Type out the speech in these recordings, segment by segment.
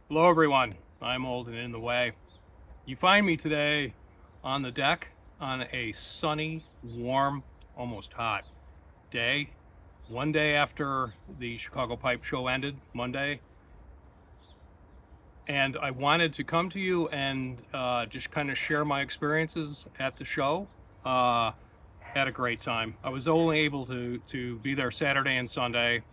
Hello, everyone. I'm Old and in the way. You find me today on the deck on a sunny, warm, almost hot day. One day after the Chicago Pipe Show ended, Monday. And I wanted to come to you and just kind of share my experiences at the show. Uh, had a great time. I was only able to be there Saturday and Sunday.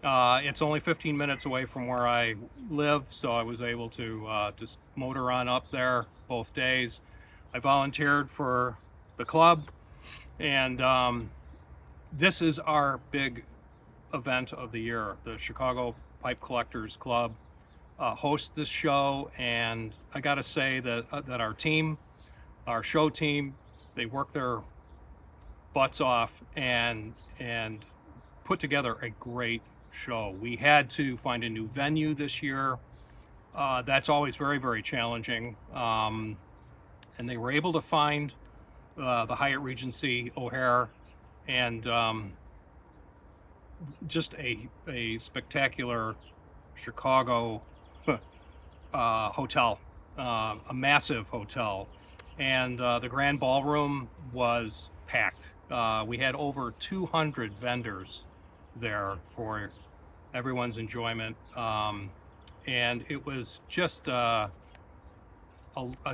It's only 15 minutes away from where I live, so I was able to just motor on up there both days. I volunteered for the club, and this is our big event of the year. The Chicago Pipe Collectors Club hosts this show, and I got to say that our team, our show team, they work their butts off and put together a great show. We had to find a new venue this year. That's always very, very challenging. And they were able to find the Hyatt Regency O'Hare, and just a spectacular Chicago hotel, a massive hotel. And the Grand Ballroom was packed. We had over 200 vendors there for everyone's enjoyment. And it was just a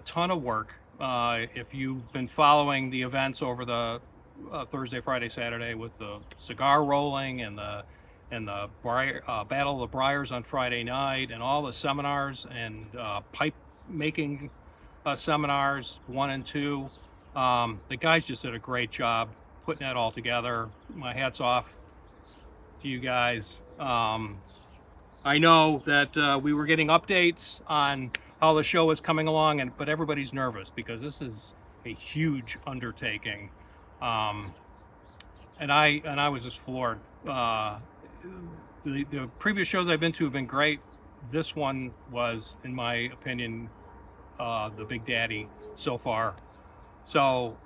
ton of work. If you've been following the events over the Thursday, Friday, Saturday with the cigar rolling and the Battle of the Briars on Friday night, and all the seminars and pipe making seminars 1 and 2, the guys just did a great job putting that all together. My hat's off to you guys. I know that we were getting updates on how the show is coming along, but everybody's nervous because this is a huge undertaking, and I was just floored. The previous shows I've been to have been great. This one was, in my opinion, the Big Daddy so far. So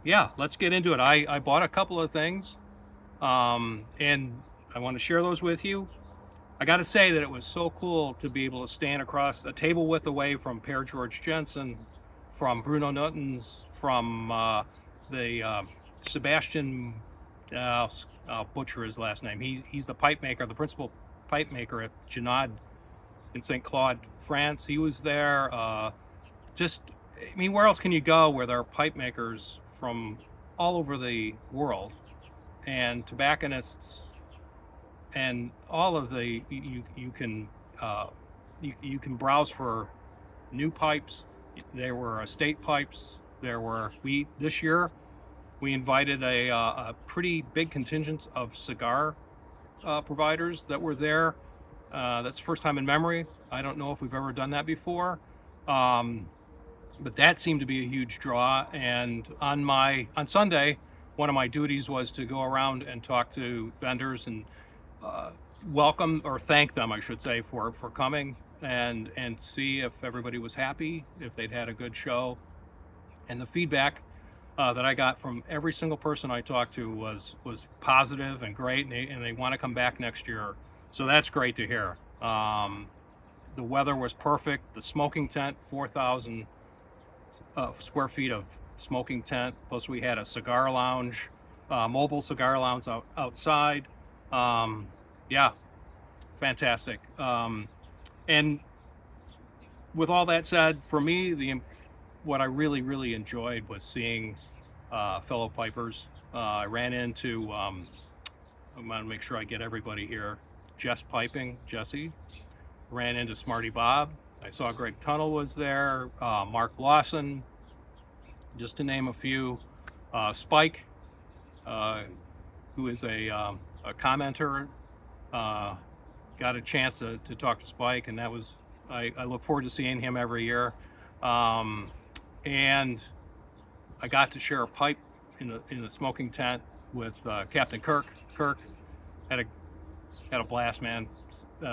yeah, let's get into it. I bought a couple of things, and I want to share those with you. I got to say that it was so cool to be able to stand across a table width away from Per George Jensen, from Bruno Nuttons, from the Sebastian, I'll butcher his last name. He's the pipe maker, the principal pipe maker at Genade in St. Claude, France. He was there. Just, I mean, where else can you go where there are pipe makers from all over the world, and tobacconists, and all of the you can you can browse for new pipes. There were estate pipes. There were this year we invited a pretty big contingent of cigar providers that were there. That's the first time in memory. I don't know if we've ever done that before, but that seemed to be a huge draw. And on Sunday, one of my duties was to go around and talk to vendors and welcome, or thank them, I should say, for coming, and see if everybody was happy, if they'd had a good show. And the feedback that I got from every single person I talked to was positive and great, and they want to come back next year. So that's great to hear. The weather was perfect. The smoking tent, 4,000 square feet of smoking tent, plus we had a cigar lounge, mobile cigar lounge outside. Yeah, fantastic. And with all that said, for me, what I really enjoyed was seeing fellow pipers. I ran into, I'm going to make sure I get everybody here. Jess Piping, Jesse. Ran into Smarty Bob. I saw Greg Tunnel was there. Mark Lawson, just to name a few. Spike, who is a commenter. Got a chance to talk to Spike, and that was, I look forward to seeing him every year. And I got to share a pipe in the smoking tent with Captain Kirk. Kirk had a blast, man,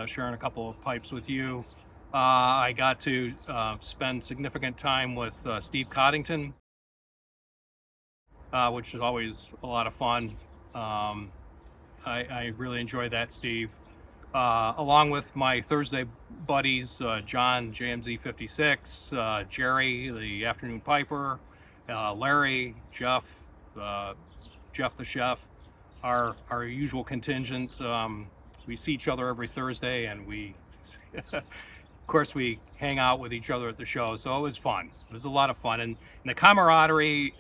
sharing a couple of pipes with you. I got to spend significant time with Steve Coddington, which is always a lot of fun. I really enjoyed that, Steve. Along with my Thursday buddies, John, JMZ 56, Jerry, the Afternoon Piper, Larry, Jeff, Jeff the Chef, our usual contingent. We see each other every Thursday, and we, of course, we hang out with each other at the show. So it was fun. It was a lot of fun, and the camaraderie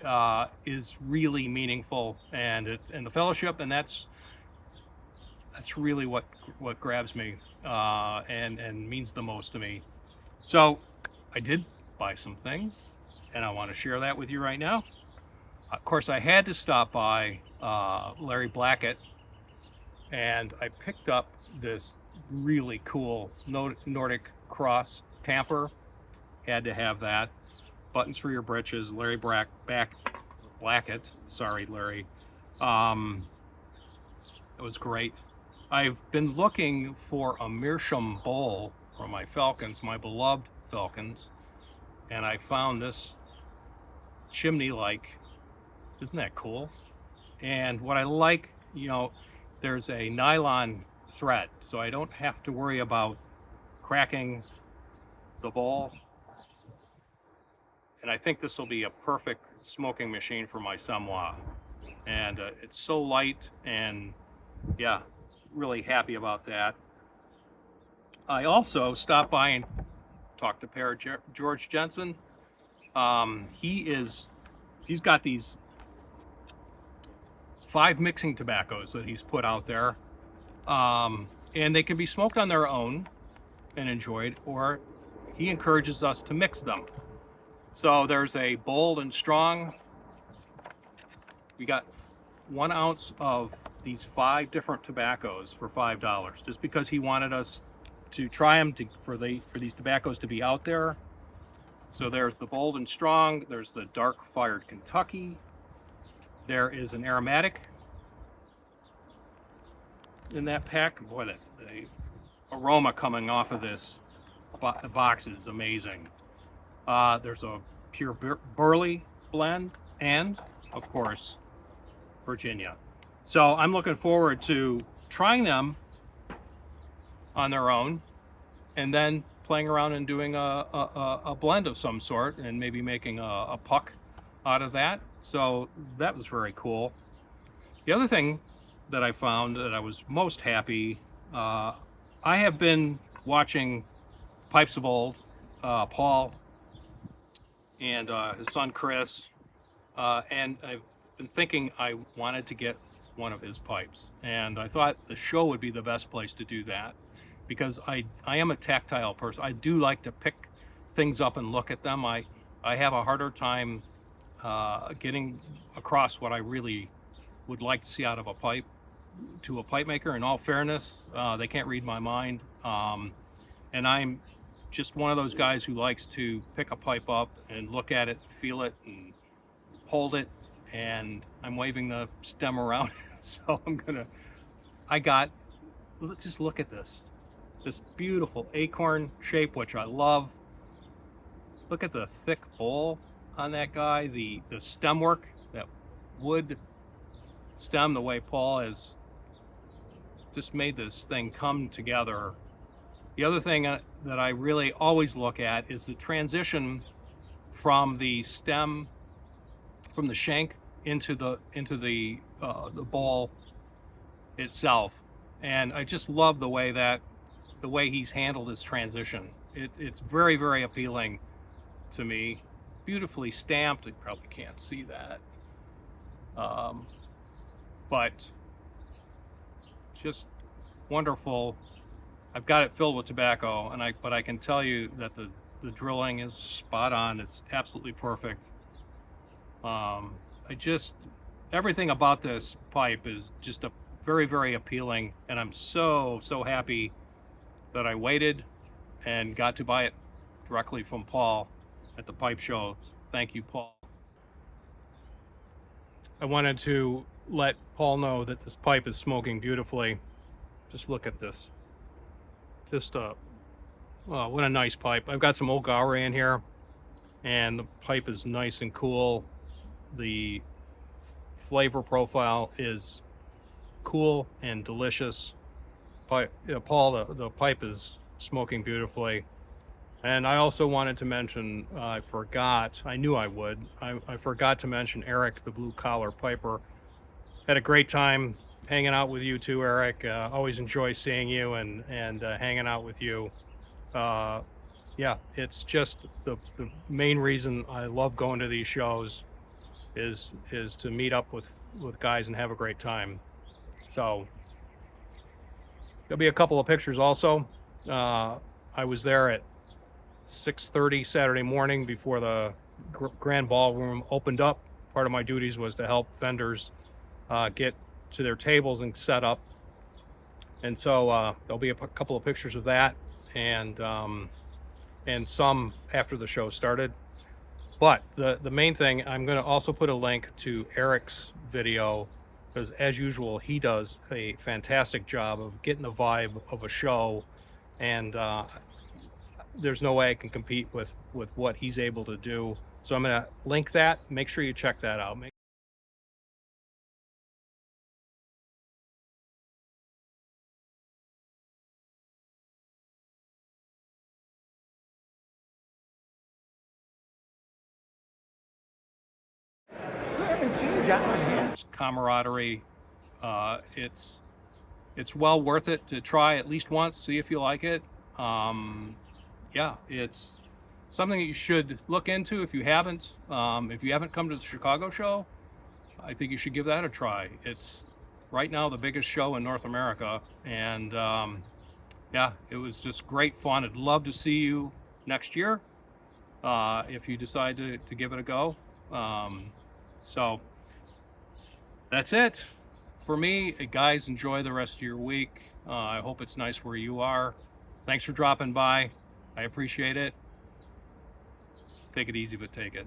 is really meaningful, and the fellowship, and that's really what grabs me and means the most to me. So I did buy some things, and I want to share that with you right now. Of course, I had to stop by Larry Blackett, and I picked up this really cool Nordic Cross tamper. Had to have that. Buttons for your britches, Larry Blackett. Sorry, Larry. It was great. I've been looking for a Meerschaum bowl for my Falcons, my beloved Falcons, and I found this chimney-like. Isn't that cool? And what I like, there's a nylon thread, so I don't have to worry about cracking the bowl. And I think this will be a perfect smoking machine for my Samoa. And it's so light, and yeah, really happy about that. I also stopped by and talked to Pair George Jensen. He's got these 5 mixing tobaccos that he's put out there, and they can be smoked on their own and enjoyed, or he encourages us to mix them. So there's a bold and strong. We got 1 ounce of these 5 different tobaccos for $5, just because he wanted us to try them for these tobaccos to be out there. So there's the bold and strong. There's the dark fired Kentucky. There is an aromatic in that pack. Boy, the aroma coming off of this box is amazing. There's a pure burley blend, and of course, Virginia. So I'm looking forward to trying them on their own, and then playing around and doing a blend of some sort, and maybe making a puck out of that. So that was very cool. The other thing that I found that I was most happy, I have been watching Pipes of Old, Paul and his son Chris, and I've been thinking I wanted to get one of his pipes, and I thought the show would be the best place to do that, because I am a tactile person. I do like to pick things up and look at them. I have a harder time getting across what I really would like to see out of a pipe to a pipe maker. In all fairness, they can't read my mind, and I'm just one of those guys who likes to pick a pipe up and look at it, feel it, and hold it. And I'm waving the stem around, so just look at this beautiful acorn shape, which I love. Look at the thick bowl on that guy, the stem work, that wood stem, the way Paul has just made this thing come together. The other thing that I really always look at is the transition from the stem, from the shank into the ball itself, and I just love the way he's handled this transition. It's very, very appealing to me. Beautifully stamped. You probably can't see that, but just wonderful. I've got it filled with tobacco, but I can tell you that the drilling is spot on. It's absolutely perfect. Everything about this pipe is just very, very appealing, and I'm so happy that I waited and got to buy it directly from Paul at the pipe show. Thank you, Paul. I wanted to let Paul know that this pipe is smoking beautifully. Just look at this. Just what a nice pipe. I've got some Old Gallery in here, and the pipe is nice and cool. The flavor profile is cool and delicious. Paul, the pipe is smoking beautifully. And I also wanted to mention, I forgot, I knew I would. I forgot to mention Eric, the blue collar piper. Had a great time hanging out with you too, Eric. Always enjoy seeing you and hanging out with you. Uh, yeah, it's just the main reason I love going to these shows is to meet up with guys and have a great time. So there'll be a couple of pictures also. I was there at 6:30 Saturday morning before the grand ballroom opened up. Part of my duties was to help vendors get to their tables and set up. And so there'll be a couple of pictures of that, and some after the show started. But the main thing, I'm going to also put a link to Eric's video, because as usual, he does a fantastic job of getting the vibe of a show, and there's no way I can compete with what he's able to do. So I'm going to link that. Make sure you check that out. I haven't seen John here. Camaraderie. It's well worth it to try at least once, see if you like it. Yeah, it's something that you should look into if you haven't. If you haven't come to the Chicago show, I think you should give that a try. It's right now the biggest show in North America, and yeah, it was just great fun. I'd love to see you next year if you decide to give it a go. So that's it for me. Guys, enjoy the rest of your week. I hope it's nice where you are. Thanks for dropping by. I appreciate it. Take it easy, but take it.